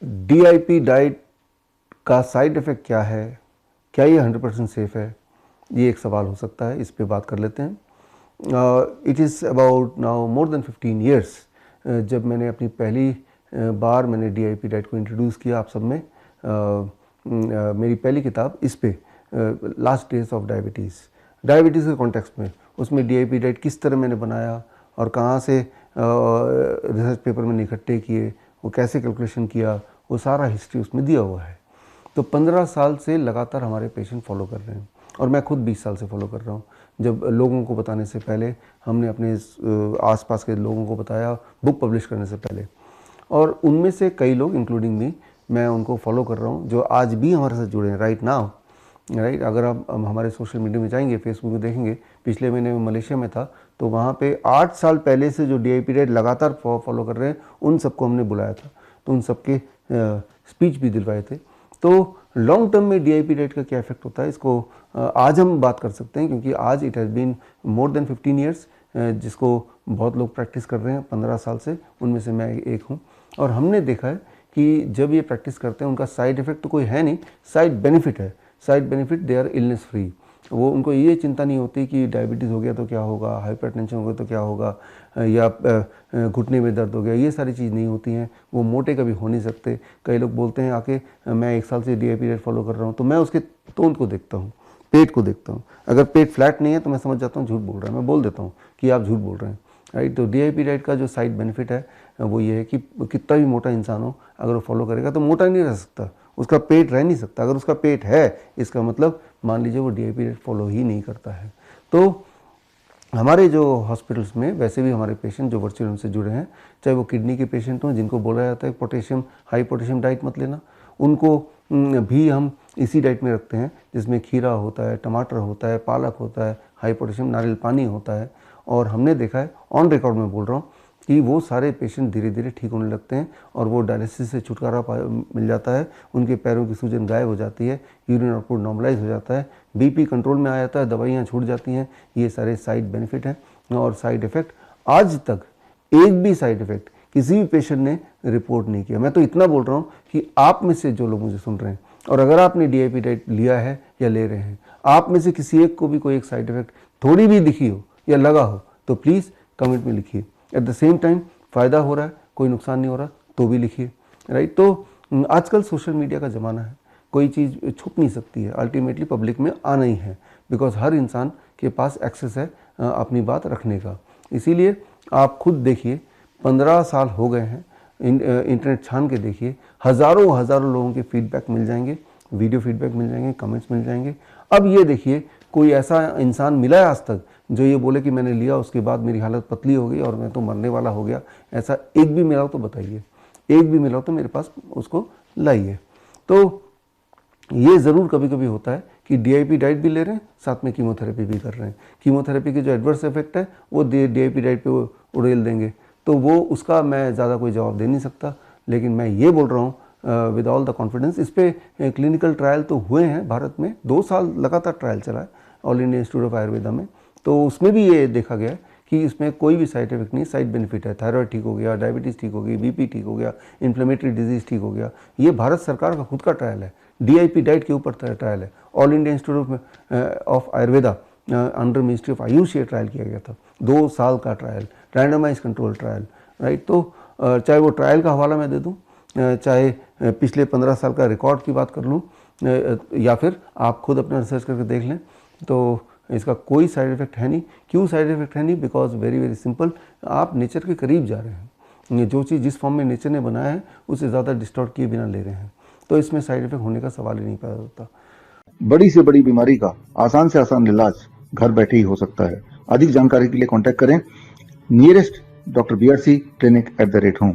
DIP diet का side effect क्या है, क्या ये 100% सेफ़ है, ये एक सवाल हो सकता है, इस पे बात कर लेते हैं। It is about now more than 15 years जब मैंने अपनी पहली बार मैंने DIP डाइट को इंट्रोड्यूस किया आप सब में। मेरी पहली किताब इस पे लास्ट डेज ऑफ डायबिटीज़ के कॉन्टेक्स्ट में, उसमें DIP डाइट किस तरह मैंने बनाया और कहाँ से रिसर्च पेपर मैंने इकट्ठे किए, वो कैसे कैलकुलेशन किया, वो सारा हिस्ट्री उसमें दिया हुआ है। तो 15 साल से लगातार हमारे पेशेंट फॉलो कर रहे हैं और मैं खुद 20 साल से फॉलो कर रहा हूँ। जब लोगों को बताने से पहले हमने अपने आसपास के लोगों को बताया, बुक पब्लिश करने से पहले, और उनमें से कई लोग इंक्लूडिंग मी, मैं उनको फॉलो कर रहा हूँ जो आज भी हमारे साथ जुड़े हैं राइट नाउ। राइट, अगर आप हमारे सोशल मीडिया में जाएंगे, फेसबुक में देखेंगे, पिछले महीने में मलेशिया में था तो वहाँ पे 8 साल पहले से जो DIP डाइट लगातार फॉलो कर रहे हैं उन सबको हमने बुलाया था, तो उन सबके स्पीच भी दिलवाए थे। तो लॉन्ग टर्म में DIP डाइट का क्या इफेक्ट होता है, इसको आज हम बात कर सकते हैं, क्योंकि आज it has been more than 15 years जिसको बहुत लोग प्रैक्टिस कर रहे हैं 15 साल से, उनमें से मैं एक हूँ। और हमने देखा है कि जब ये प्रैक्टिस करते हैं उनका साइड इफ़ेक्ट तो कोई है नहीं, साइड बेनिफिट है। Side benefit, they are illness free. वो उनको ये चिंता नहीं होती कि डायबिटीज़ हो गया तो क्या होगा, हाइपरटेंशन हो गया तो क्या होगा, या घुटने में दर्द हो गया, ये सारी चीज़ नहीं होती हैं। वो मोटे कभी हो नहीं सकते। कई लोग बोलते हैं आके मैं 1 साल से DIP डाइट फॉलो कर रहा हूँ, तो मैं उसके तोंद को देखता हूँ, पेट को देखता हूँ। अगर पेट फ्लैट नहीं है तो मैं समझ जाता हूँ झूठ बोल रहा है, मैं बोल देता हूँ कि आप झूठ बोल रहे हैं। राइट, तो DIP डाइट का जो साइड बेनिफिट है वो ये है कि कितना भी मोटा इंसान हो, अगर वो फॉलो करेगा तो मोटा नहीं रह सकता, उसका पेट रह नहीं सकता। अगर उसका पेट है, इसका मतलब मान लीजिए वो DIP डाइट फॉलो ही नहीं करता है। तो हमारे जो हॉस्पिटल्स में वैसे भी हमारे पेशेंट जो वर्चुअल उनसे जुड़े हैं, चाहे वो किडनी के पेशेंट हों जिनको बोला जाता है पोटेशियम, हाई पोटेशियम डाइट मत लेना, उनको भी हम इसी डाइट में रखते हैं जिसमें खीरा होता है, टमाटर होता है, पालक होता है, हाई पोटेशियम नारियल पानी होता है। और हमने देखा है, ऑन रिकॉर्ड में बोल रहा हूँ, कि वो सारे पेशेंट धीरे धीरे ठीक होने लगते हैं और वो डायलिसिस से छुटकारा मिल जाता है, उनके पैरों की सूजन गायब हो जाती है, यूरिन आउटपुट नॉर्मलाइज हो जाता है, BP कंट्रोल में आ जाता है, दवाइयाँ छूट जाती हैं। ये सारे साइड बेनिफिट हैं। और साइड इफ़ेक्ट आज तक एक भी साइड इफ़ेक्ट किसी भी पेशेंट ने रिपोर्ट नहीं किया। मैं तो इतना बोल रहा हूँ कि आप में से जो लोग मुझे सुन रहे हैं और अगर आपने DIP डाइट लिया है या ले रहे हैं, आप में से किसी एक को भी कोई एक साइड इफ़ेक्ट थोड़ी भी दिखी हो या लगा हो तो प्लीज़ कमेंट में लिखिए। एट द सेम टाइम फ़ायदा हो रहा है, कोई नुकसान नहीं हो रहा तो भी लिखिए। राइट, तो आजकल सोशल मीडिया का ज़माना है, कोई चीज़ छुप नहीं सकती है, अल्टीमेटली पब्लिक में आना ही है, बिकॉज हर इंसान के पास एक्सेस है अपनी बात रखने का। इसीलिए आप खुद देखिए, 15 साल हो गए हैं, इंटरनेट छान के देखिए, हज़ारों हज़ारों लोगों के फीडबैक मिल जाएंगे, वीडियो फीडबैक मिल जाएंगे, कमेंट्स मिल जाएंगे। अब ये देखिए, कोई ऐसा इंसान मिला है आज तक जो ये बोले कि मैंने लिया उसके बाद मेरी हालत पतली हो गई और मैं तो मरने वाला हो गया, ऐसा एक भी मिला हो तो बताइए, एक भी मिला हो तो मेरे पास उसको लाइए। तो ये ज़रूर कभी कभी होता है कि DIP डाइट भी ले रहे हैं, साथ में कीमोथेरेपी भी कर रहे हैं। कीमोथेरेपी के जो एडवर्स इफेक्ट है वो DIP डाइट पे वो उड़ेल देंगे, तो वो उसका मैं ज़्यादा कोई जवाब दे नहीं सकता। लेकिन मैं ये बोल रहा हूँ विद ऑल द कॉन्फिडेंस, इस पे क्लिनिकल ट्रायल तो हुए हैं भारत में, 2 साल लगातार ट्रायल चला है all India institute of Ayurveda में। तो उसमें भी ये देखा गया कि इसमें कोई भी साइड इफेक्ट नहीं, साइड बेनिफिट है। थायराइड ठीक हो गया, डायबिटीज़ ठीक हो गई, BP ठीक हो गया, इन्फ्लेमेटरी डिजीज़ ठीक हो गया। ये भारत सरकार का खुद का ट्रायल है, DIP डाइट के ऊपर ट्रायल है। All India institute of Ayurveda under ministry of Ayush ये ट्रायल किया गया था, 2 साल का trial, randomise control trial. Right, तो चाहे वो ट्रायल का हवाला मैं दे दूँ, चाहे पिछले 15 साल का रिकॉर्ड की बात कर लूँ, या फिर आप खुद अपना रिसर्च करके देख लें, तो इसका कोई साइड इफ़ेक्ट है नहीं। क्यों साइड इफ़ेक्ट है नहीं? बिकॉज वेरी वेरी सिंपल, आप नेचर के करीब जा रहे हैं। ये जो चीज़ जिस फॉर्म में नेचर ने बनाया है उससे ज़्यादा डिस्टॉर्ट किए बिना ले रहे हैं, तो इसमें साइड इफ़ेक्ट होने का सवाल ही नहीं पैदा होता। बड़ी से बड़ी बीमारी का आसान से आसान इलाज घर बैठे ही हो सकता है। अधिक जानकारी के लिए कांटेक्ट करें नियरेस्ट डॉक्टर BRC clinic@home।